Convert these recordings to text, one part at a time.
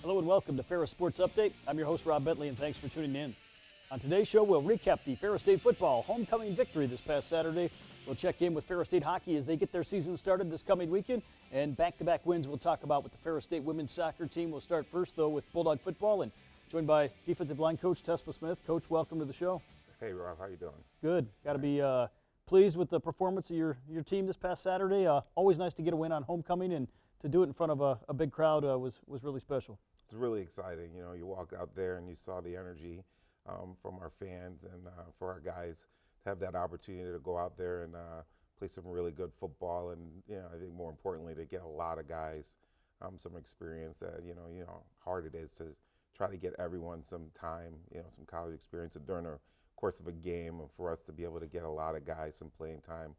Hello and welcome to Ferris Sports Update. I'm your host, Rob Bentley, and thanks for tuning in. On today's show, we'll recap the Ferris State football homecoming victory this past Saturday. We'll check in with Ferris State hockey as they get their season started this coming weekend, and back-to-back wins we'll talk about with the Ferris State women's soccer team. We'll start first, though, with Bulldog Football, and joined by defensive line coach Tesfa Smith. Coach, welcome to the show. Hey, Rob, how you doing? Good. Got to be pleased with the performance of your team this past Saturday. Always nice to get a win on homecoming, and to do it in front of a big crowd was really special. It's really exciting. You know, you walk out there and you saw the energy from our fans and for our guys to have that opportunity to go out there and play some really good football. And, you know, I think more importantly, to get a lot of guys some experience that, you know how hard it is to try to get everyone some time, some college experience during the course of a game. And for us to be able to get a lot of guys some playing time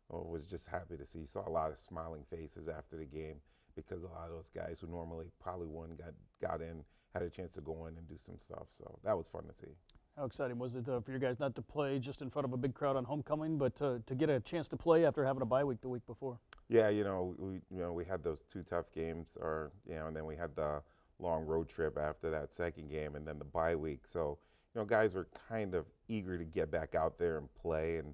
was just happy to see. Saw a lot of smiling faces after the game, because a lot of those guys who normally probably wouldn't got in had a chance to go in and do some stuff. So that was fun to see. How exciting was it for you guys not to play just in front of a big crowd on homecoming, but to get a chance to play after having a bye week the week before? Yeah, we had those two tough games, and then we had the long road trip after that second game, and then the bye week. So guys were kind of eager to get back out there and play, and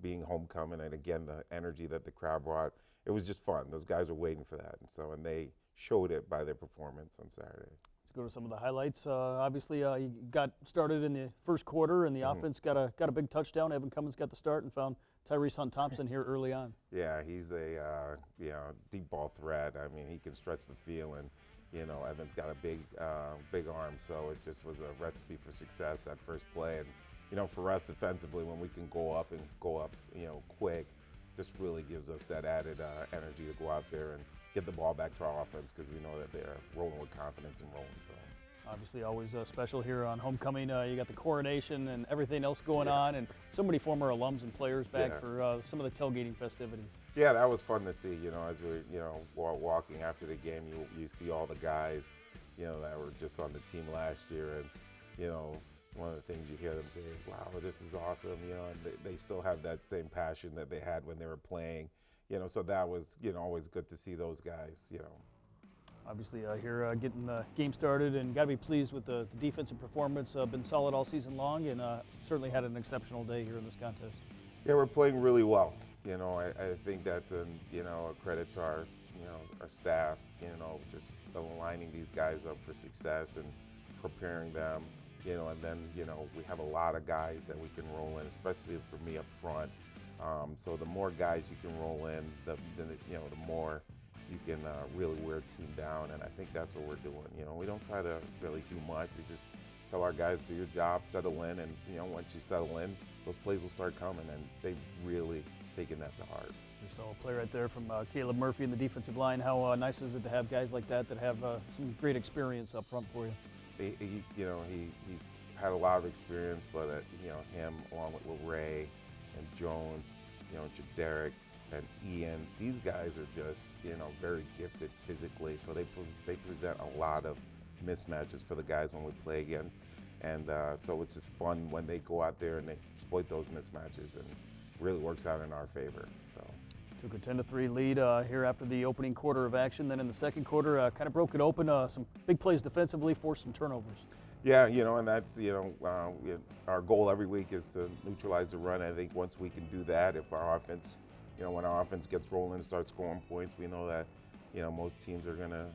being homecoming, and again the energy that the crowd brought. It was just fun. Those guys were waiting for that, and they showed it by their performance on Saturday. Let's go to some of the highlights. Obviously, you got started in the first quarter, and the offense got a big touchdown. Evan Cummins got the start and found Tyrese Hunt-Thompson here early on. Yeah, he's a deep ball threat. I mean, he can stretch the field, and Evan's got a big arm, so it just was a recipe for success that first play. And for us defensively, when we can go up quick, just really gives us that added energy to go out there and get the ball back to our offense, because we know that they're rolling with confidence and rolling. So obviously always special here on homecoming. You got the coronation and everything else going on, and so many former alums and players back for some of the tailgating festivities. Yeah, that was fun to see. As we're walking after the game, you see all the guys that were just on the team last year, and one of the things you hear them say is, wow, this is awesome, and they still have that same passion that they had when they were playing, so that was, always good to see those guys, Obviously here getting the game started, and got to be pleased with the defensive performance. Been solid all season long, and certainly had an exceptional day here in this contest. Yeah, we're playing really well. I think that's a credit to our staff, just aligning these guys up for success and preparing them. And then, we have a lot of guys that we can roll in, especially for me up front. So the more guys you can roll in, the more you can really wear a team down. And I think that's what we're doing. We don't try to really do much. We just tell our guys, do your job, settle in. And, once you settle in, those plays will start coming. And they've really taken that to heart. We saw a play right there from Caleb Murphy in the defensive line. How nice is it to have guys like that have some great experience up front for you? He's had a lot of experience, but him along with Ray and Jones, Derek and Ian, these guys are just very gifted physically, so they present a lot of mismatches for the guys when we play against, and so it's just fun when they go out there and they exploit those mismatches, and really works out in our favor. So. Took a 10-3 lead here after the opening quarter of action. Then in the second quarter, kind of broke it open. Some big plays defensively, forced some turnovers. Yeah, and that's, our goal every week is to neutralize the run. I think once we can do that, if our offense, when our offense gets rolling and starts scoring points, we know that, most teams are going to,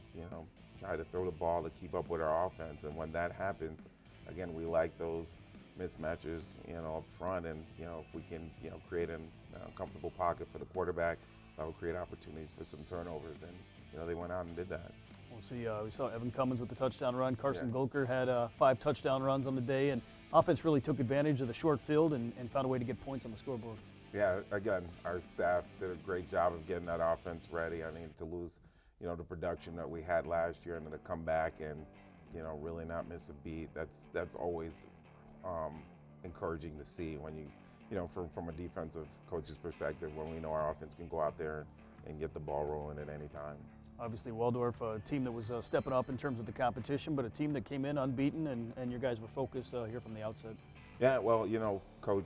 try to throw the ball to keep up with our offense. And when that happens, again, we like those mismatches, up front, and if we can, create a comfortable pocket for the quarterback, that will create opportunities for some turnovers, and they went out and did that. We'll see. We saw Evan Cummins with the touchdown run. Carson Golker had 5 touchdown runs on the day, and offense really took advantage of the short field and found a way to get points on the scoreboard. Yeah, again, our staff did a great job of getting that offense ready. I mean, to lose, the production that we had last year, and then to come back and, really not miss a beat. That's always encouraging to see when from a defensive coach's perspective, when we know our offense can go out there and get the ball rolling at any time. Obviously, Waldorf, a team that was stepping up in terms of the competition, but a team that came in unbeaten, and your guys were focused here from the outset. Yeah, well, Coach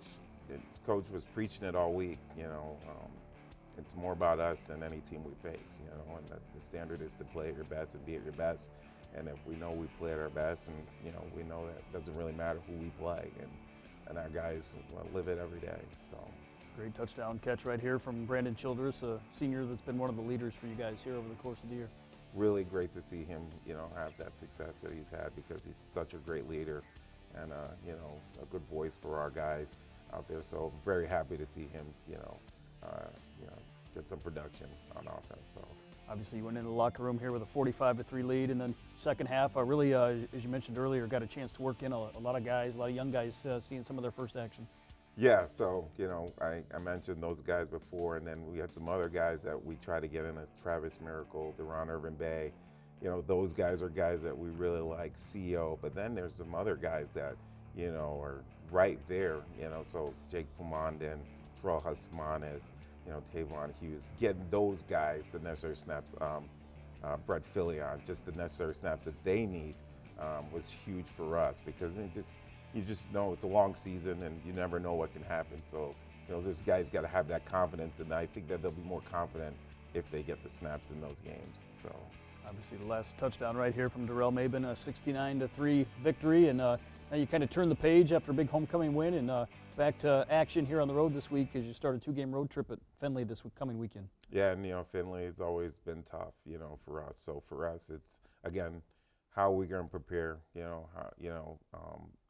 was preaching it all week. It's more about us than any team we face. And the standard is to play at your best and be at your best. And if we know we play at our best, and we know that it doesn't really matter who we play, and our guys live it every day. So. Great touchdown catch right here from Brandon Childress, a senior that's been one of the leaders for you guys here over the course of the year. Really great to see him, have that success that he's had, because he's such a great leader and, a good voice for our guys out there. So very happy to see him, get some production on offense. So. Obviously, you went into the locker room here with a 45-3 lead, and then second half, really, as you mentioned earlier, got a chance to work in a lot of guys, a lot of young guys seeing some of their first action. Yeah, so, I mentioned those guys before, and then we had some other guys that we try to get in, as Travis Miracle, Deron Irvin Bay. Those guys are guys that we really like, CO, but then there's some other guys that, are right there, so Jake Pomondon, Terrell Husmanes, Tavon Hughes, getting those guys the necessary snaps, Brett Fillion, just the necessary snaps that they need was huge for us, because you just know it's a long season and you never know what can happen. So, those guys got to have that confidence, and I think that they'll be more confident if they get the snaps in those games. So, obviously, the last touchdown right here from Darrell Mabin, a 69-3 victory, and now you kind of turn the page after a big homecoming win, and back to action here on the road this week as you start a 2-game road trip at Findlay this coming weekend. Yeah, and Findlay has always been tough, for us. So for us, it's again, how are we going to prepare?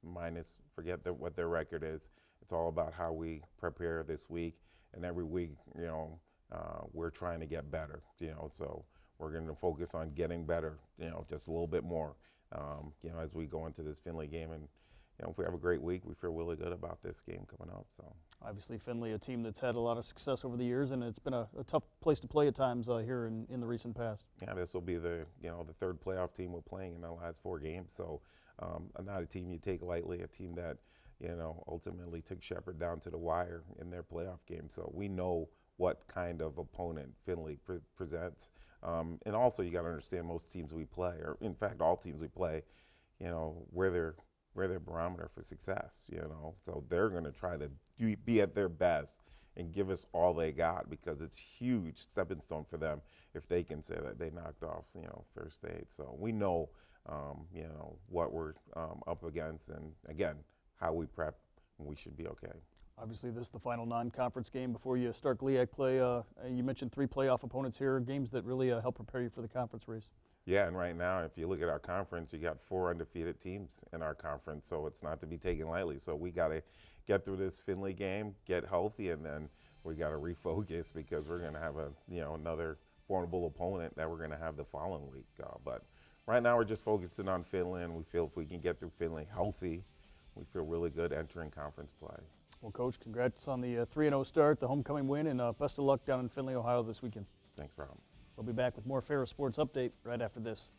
Minus forget what their record is. It's all about how we prepare this week, and every week, we're trying to get better. So we're going to focus on getting better. Just a little bit more. As we go into this Findlay game, and if we have a great week, we feel really good about this game coming up. So obviously, Findlay, a team that's had a lot of success over the years, and it's been a tough place to play at times here in the recent past. Yeah, this will be the third playoff team we're playing in the last 4 games. So not a team you take lightly, a team that ultimately took Shepherd down to the wire in their playoff game. So we know what kind of opponent Findlay presents. And also, you got to understand, most teams we play, or in fact all teams we play, where their barometer for success, So they're going to try to be at their best and give us all they got, because it's huge stepping stone for them if they can say that they knocked off, Ferris State. So we know, what we're up against, and again, how we prep, and we should be okay. Obviously, this is the final non-conference game before you start GLIAC play. You mentioned 3 playoff opponents here, games that really help prepare you for the conference race. Yeah, and right now, if you look at our conference, you got 4 undefeated teams in our conference, so it's not to be taken lightly. So we got to get through this Findlay game, get healthy, and then we got to refocus, because we're going to have another formidable opponent that we're going to have the following week. But right now, we're just focusing on Findlay, and we feel if we can get through Findlay healthy, we feel really good entering conference play. Well, Coach, congrats on the 3-0 start, the homecoming win, and best of luck down in Findlay, Ohio this weekend. Thanks, Rob. We'll be back with more Ferris Sports Update right after this.